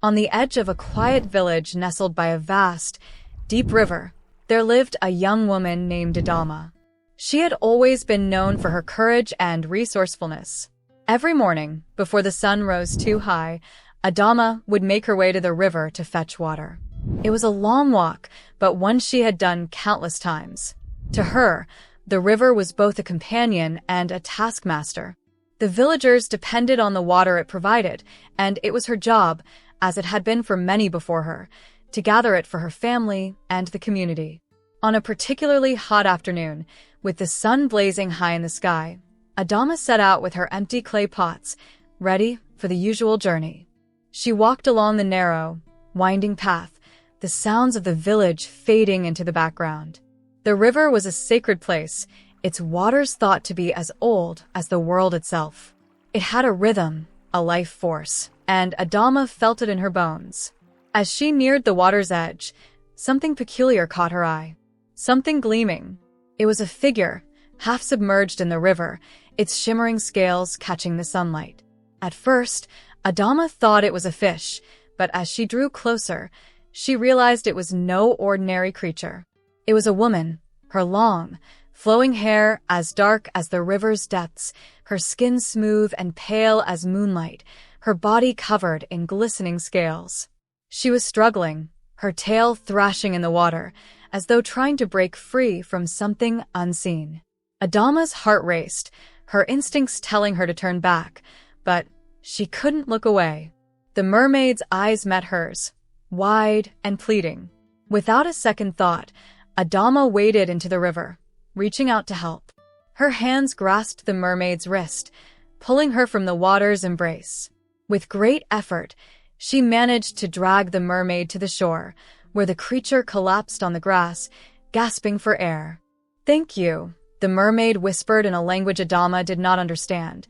On the edge of a quiet village nestled by a vast, deep river, there lived a young woman named Adama. She had always been known for her courage and resourcefulness. Every morning, before the sun rose too high, Adama would make her way to the river to fetch water. It was a long walk, but one she had done countless times. To her, the river was both a companion and a taskmaster. The villagers depended on the water it provided, and it was her job, as it had been for many before her, to gather it for her family and the community. On a particularly hot afternoon, with the sun blazing high in the sky, Adama set out with her empty clay pots, ready for the usual journey. She walked along the narrow, winding path, the sounds of the village fading into the background. The river was a sacred place, its waters thought to be as old as the world itself. It had a rhythm, a life force, and Adama felt it in her bones. As she neared the water's edge, something peculiar caught her eye. Something gleaming. It was a figure, half submerged in the river, its shimmering scales catching the sunlight. At first, Adama thought it was a fish, but as she drew closer, she realized it was no ordinary creature. It was a woman, her long, flowing hair as dark as the river's depths, her skin smooth and pale as moonlight, her body covered in glistening scales. She was struggling, her tail thrashing in the water, as though trying to break free from something unseen. Adama's heart raced, her instincts telling her to turn back, but she couldn't look away. The mermaid's eyes met hers, wide and pleading. Without a second thought, Adama waded into the river, reaching out to help. Her hands grasped the mermaid's wrist, pulling her from the water's embrace. With great effort, she managed to drag the mermaid to the shore, where the creature collapsed on the grass, gasping for air. "Thank you," the mermaid whispered in a language Adama did not understand,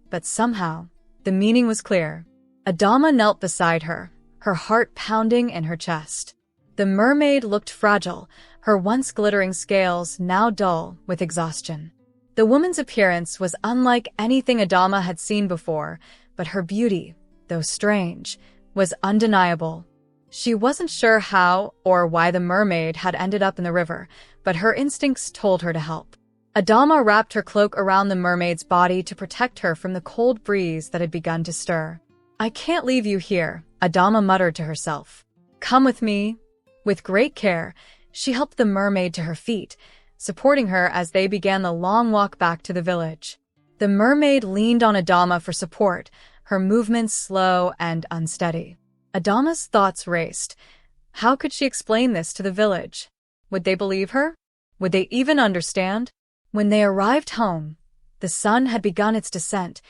but somehow, the meaning was clear. Adama knelt beside her, her heart pounding in her chest. The mermaid looked fragile, her once glittering scales now dull with exhaustion. The woman's appearance was unlike anything Adama had seen before, but her beauty, though strange, was undeniable. She wasn't sure how or why the mermaid had ended up in the river, but her instincts told her to help. Adama wrapped her cloak around the mermaid's body to protect her from the cold breeze that had begun to stir. "I can't leave you here," Adama muttered to herself. "Come with me." With great care, she helped the mermaid to her feet, supporting her as they began the long walk back to the village. The mermaid leaned on Adama for support, her movements slow and unsteady. Adama's thoughts raced. How could she explain this to the village? Would they believe her? Would they even understand? When they arrived home, the sun had begun its descent,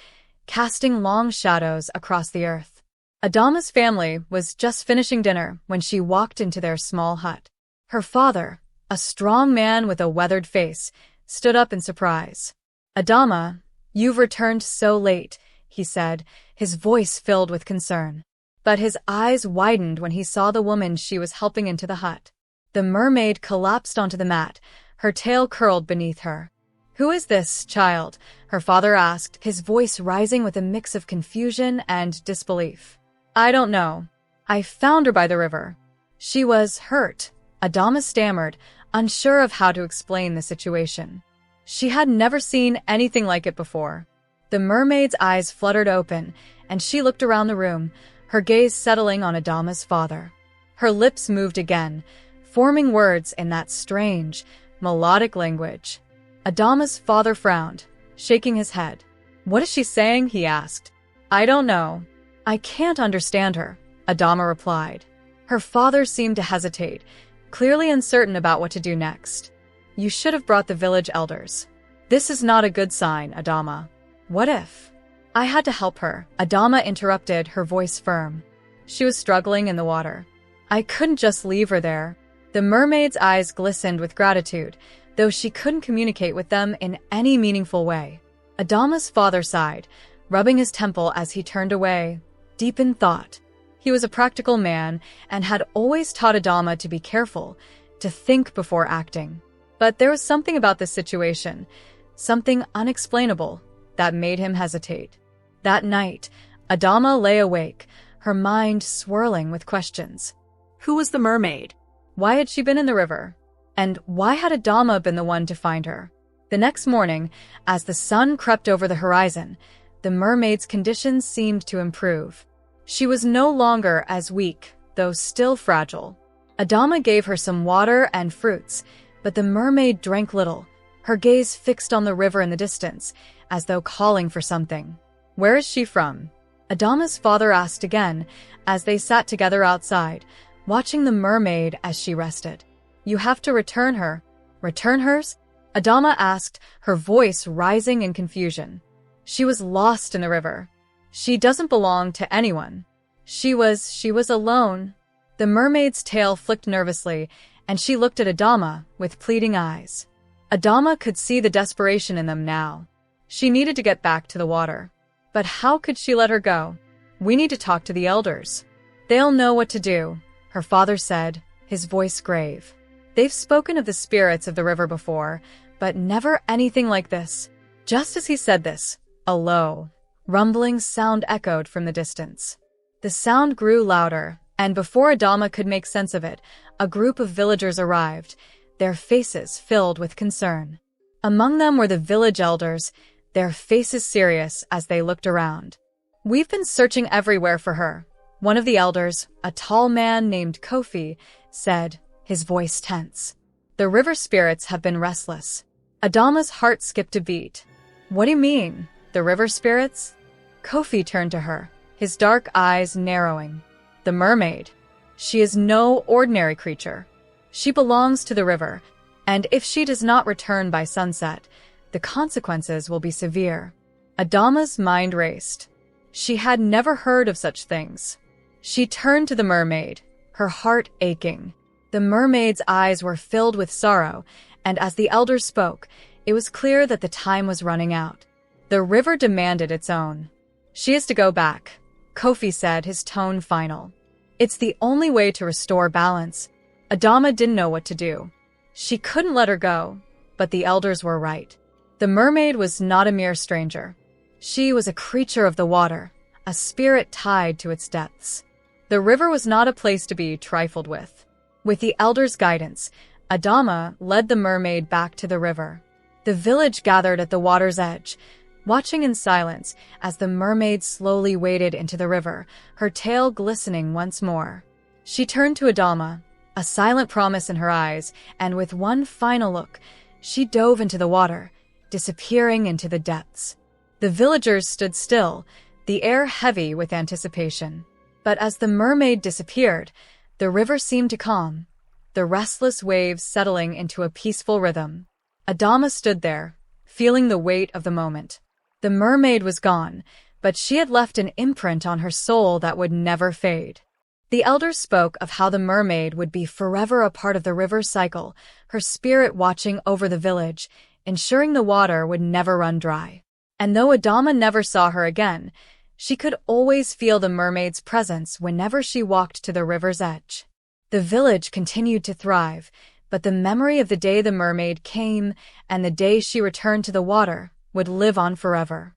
casting long shadows across the earth. Adama's family was just finishing dinner when she walked into their small hut. Her father, a strong man with a weathered face, stood up in surprise. "Adama, you've returned so late," he said, his voice filled with concern. But his eyes widened when he saw the woman she was helping into the hut. The mermaid collapsed onto the mat, her tail curled beneath her. "Who is this child?" her father asked, his voice rising with a mix of confusion and disbelief. "I don't know. I found her by the river." "She was hurt," Adama stammered, unsure of how to explain the situation. She had never seen anything like it before. The mermaid's eyes fluttered open, and she looked around the room, her gaze settling on Adama's father. Her lips moved again, forming words in that strange, melodic language. Adama's father frowned, shaking his head. "What is she saying?" he asked. "I don't know. I can't understand her," Adama replied. Her father seemed to hesitate, clearly uncertain about what to do next. "You should have brought the village elders. This is not a good sign, Adama." "What if?" "I had to help her," Adama interrupted, her voice firm. "She was struggling in the water. I couldn't just leave her there." The mermaid's eyes glistened with gratitude, though she couldn't communicate with them in any meaningful way. Adama's father sighed, rubbing his temple as he turned away, deep in thought. He was a practical man and had always taught Adama to be careful, to think before acting. But there was something about this situation, something unexplainable, that made him hesitate. That night, Adama lay awake, her mind swirling with questions. Who was the mermaid? Why had she been in the river? And why had Adama been the one to find her? The next morning, as the sun crept over the horizon, the mermaid's conditions seemed to improve. She was no longer as weak, though still fragile. Adama gave her some water and fruits, but the mermaid drank little, her gaze fixed on the river in the distance, as though calling for something. Where is she from? Adama's father asked again, as they sat together outside, watching the mermaid as she rested. You have to return her. Return hers? Adama asked, her voice rising in confusion. She was lost in the river. She doesn't belong to anyone. She was alone. The mermaid's tail flicked nervously, and she looked at Adama with pleading eyes. Adama could see the desperation in them now. She needed to get back to the water. But how could she let her go? We need to talk to the elders. They'll know what to do, her father said, his voice grave. They've spoken of the spirits of the river before, but never anything like this. Just as he said this, a low, rumbling sound echoed from the distance. The sound grew louder, and before Adama could make sense of it, a group of villagers arrived, their faces filled with concern. Among them were the village elders, their faces serious as they looked around. We've been searching everywhere for her, one of the elders, a tall man named Kofi, said, his voice tense. The river spirits have been restless. Adama's heart skipped a beat. What do you mean, the river spirits? Kofi turned to her, his dark eyes narrowing. The mermaid. She is no ordinary creature. She belongs to the river, and if she does not return by sunset, the consequences will be severe. Adama's mind raced. She had never heard of such things. She turned to the mermaid, her heart aching. The mermaid's eyes were filled with sorrow, and as the elders spoke, it was clear that the time was running out. The river demanded its own. She is to go back, Kofi said, his tone final. It's the only way to restore balance. Adama didn't know what to do. She couldn't let her go, but the elders were right. The mermaid was not a mere stranger. She was a creature of the water, a spirit tied to its depths. The river was not a place to be trifled with. With the elders' guidance, Adama led the mermaid back to the river. The village gathered at the water's edge, watching in silence as the mermaid slowly waded into the river, her tail glistening once more. She turned to Adama, a silent promise in her eyes, and with one final look, she dove into the water, disappearing into the depths. The villagers stood still, the air heavy with anticipation. But as the mermaid disappeared, the river seemed to calm, the restless waves settling into a peaceful rhythm. Adama stood there, feeling the weight of the moment. The mermaid was gone, but she had left an imprint on her soul that would never fade. The elders spoke of how the mermaid would be forever a part of the river's cycle, her spirit watching over the village, ensuring the water would never run dry. And though Adama never saw her again, she could always feel the mermaid's presence whenever she walked to the river's edge. The village continued to thrive, but the memory of the day the mermaid came and the day she returned to the water would live on forever.